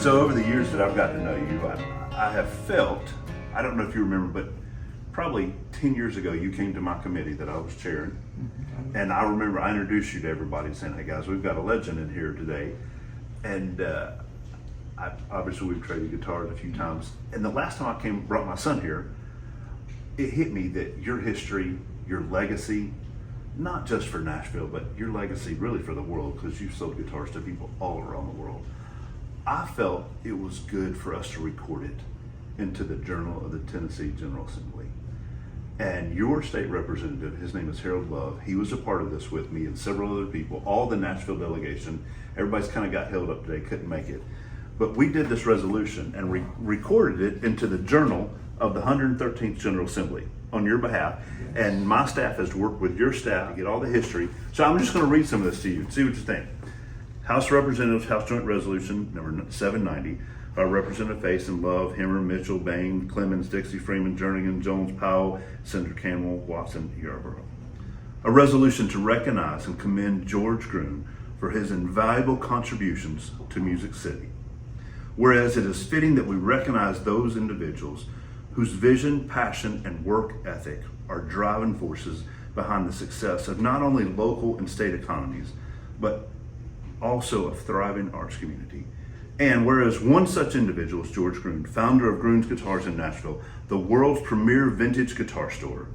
So over the years that I've gotten to know you, I have felt, I don't know if you remember, but probably 10 years ago you came to my committee that I was chairing. And I remember I introduced you to everybody saying, hey guys, we've got a legend in here today. And obviously we've traded guitars a few times. And the last time I came, brought my son here, it hit me that your history, your legacy, not just for Nashville, but your legacy really for the world, because you've sold guitars to people all around the world. I felt it was good for us to record it into the Journal of the Tennessee General Assembly. And your state representative, his name is Harold Love, he was a part of this with me and several other people, all the Nashville delegation. Everybody's kind of got held up today, couldn't make it. But we did this resolution and recorded it into the Journal of the 113th General Assembly on your behalf. And my staff has worked with your staff to get all the history. So I'm just going to read some of this to you and see what you think. House of Representatives, House Joint Resolution number 790, by Representative Faison, Love, Hemmer, Mitchell, Bain, Clemens, Dixie, Freeman, Jernigan, Jones, Powell, Senator Canwell, Watson, Yarborough. A resolution to recognize and commend George Gruhn for his invaluable contributions to Music City. Whereas it is fitting that we recognize those individuals whose vision, passion, and work ethic are driving forces behind the success of not only local and state economies, but also a thriving arts community. And whereas one such individual is George Gruhn, founder of Gruhn's Guitars in Nashville, the world's premier vintage guitar store,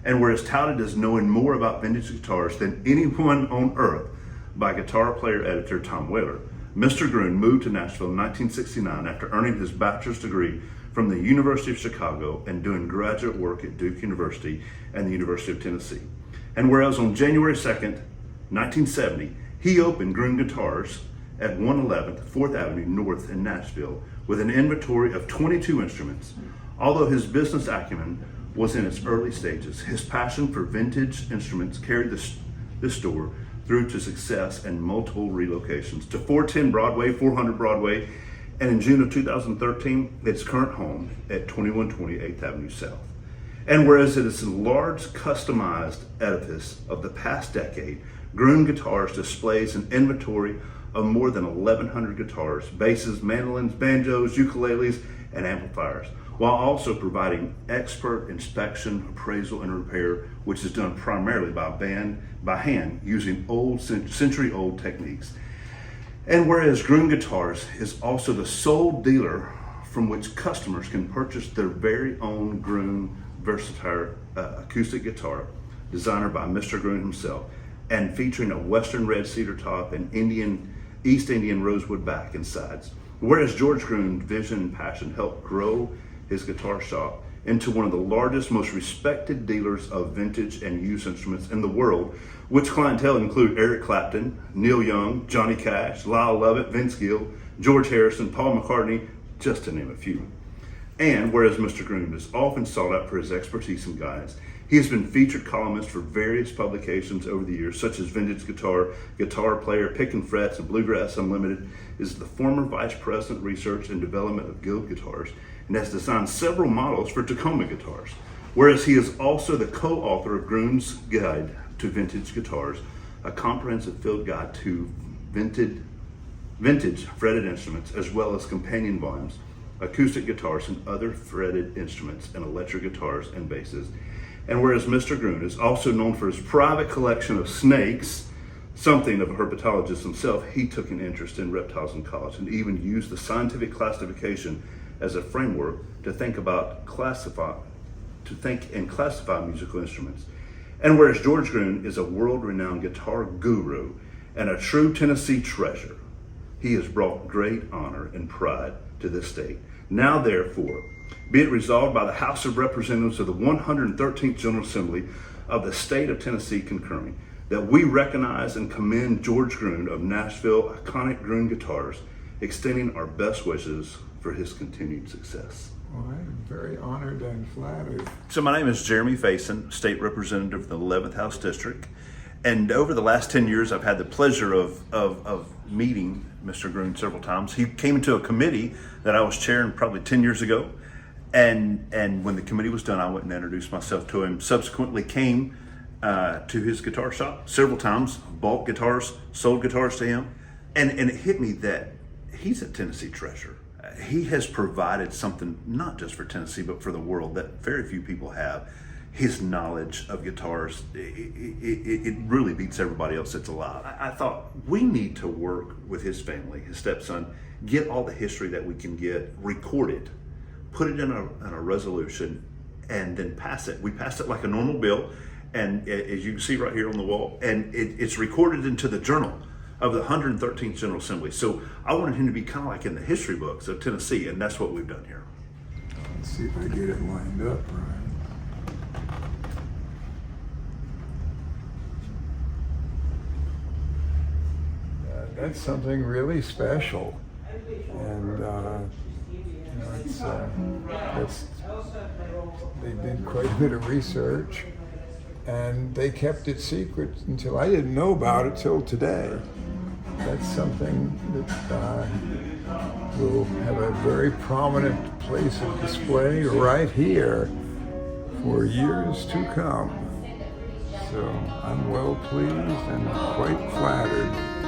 and whereas touted as knowing more about vintage guitars than anyone on earth by guitar player editor Tom Whaler, Mr. Gruhn moved to Nashville in 1969 after earning his bachelor's degree from the University of Chicago and doing graduate work at Duke University and the University of Tennessee. And whereas on January 2nd, 1970, he opened Gruhn Guitars at 111th 4th Avenue North in Nashville with an inventory of 22 instruments. Although his business acumen was in its early stages, his passion for vintage instruments carried this store through to success and multiple relocations to 410 Broadway, 400 Broadway, and in June of 2013, its current home at 2120 8th Avenue South. And whereas it is a large customized edifice of the past decade, Gruhn Guitars displays an inventory of more than 1,100 guitars, basses, mandolins, banjos, ukuleles, and amplifiers, while also providing expert inspection, appraisal, and repair, which is done primarily by hand using century-old techniques. And whereas Gruhn Guitars is also the sole dealer from which customers can purchase their very own Gruhn versatile acoustic guitar, designed by Mr. Gruhn himself, and featuring a Western red cedar top and East Indian rosewood back and sides. Whereas George Gruhn's vision and passion helped grow his guitar shop into one of the largest, most respected dealers of vintage and used instruments in the world, which clientele include Eric Clapton, Neil Young, Johnny Cash, Lyle Lovett, Vince Gill, George Harrison, Paul McCartney, just to name a few. And whereas Mr. Gruhn is often sought out for his expertise and guidance, he has been featured columnist for various publications over the years, such as Vintage Guitar, Guitar Player, Pick and Frets, and Bluegrass Unlimited, is the former Vice President Research and Development of Guild Guitars, and has designed several models for Tacoma guitars. Whereas he is also the co-author of Gruhn's Guide to Vintage Guitars, a comprehensive field guide to vintage fretted instruments, as well as companion volumes, acoustic guitars and other fretted instruments, and electric guitars and basses. And whereas Mr. Gruhn is also known for his private collection of snakes, something of a herpetologist himself, he took an interest in reptiles in college and even used the scientific classification as a framework to think and classify musical instruments. And whereas George Gruhn is a world-renowned guitar guru and a true Tennessee treasure, he has brought great honor and pride to this state. Now therefore, be it resolved by the House of Representatives of the 113th General Assembly of the state of Tennessee concurring, that we recognize and commend George Gruhn of Nashville iconic Gruhn Guitars, extending our best wishes for his continued success. Well, I'm very honored and flattered. So my name is Jeremy Faison, State Representative of the 11th House District. And over the last 10 years, I've had the pleasure of meeting Mr. Gruhn several times. He came into a committee that I was chairing probably 10 years ago. And when the committee was done, I went and introduced myself to him. Subsequently came to his guitar shop several times, bought guitars, sold guitars to him. And it hit me that he's a Tennessee treasure. He has provided something not just for Tennessee, but for the world that very few people have. His knowledge of guitars, it really beats everybody else that's alive. I thought we need to work with his family, his stepson, get all the history that we can get, record it, put it in a resolution, and then pass it. We passed it like a normal bill, and as you can see right here on the wall, and it's recorded into the journal of the 113th General Assembly. So I wanted him to be kind of like in the history books of Tennessee, and that's what we've done here. Let's see if I get it lined up right. That's something really special, and they did quite a bit of research, and they kept it secret until I didn't know about it till today. That's something that will have a very prominent place of display right here for years to come. So I'm well pleased and quite flattered.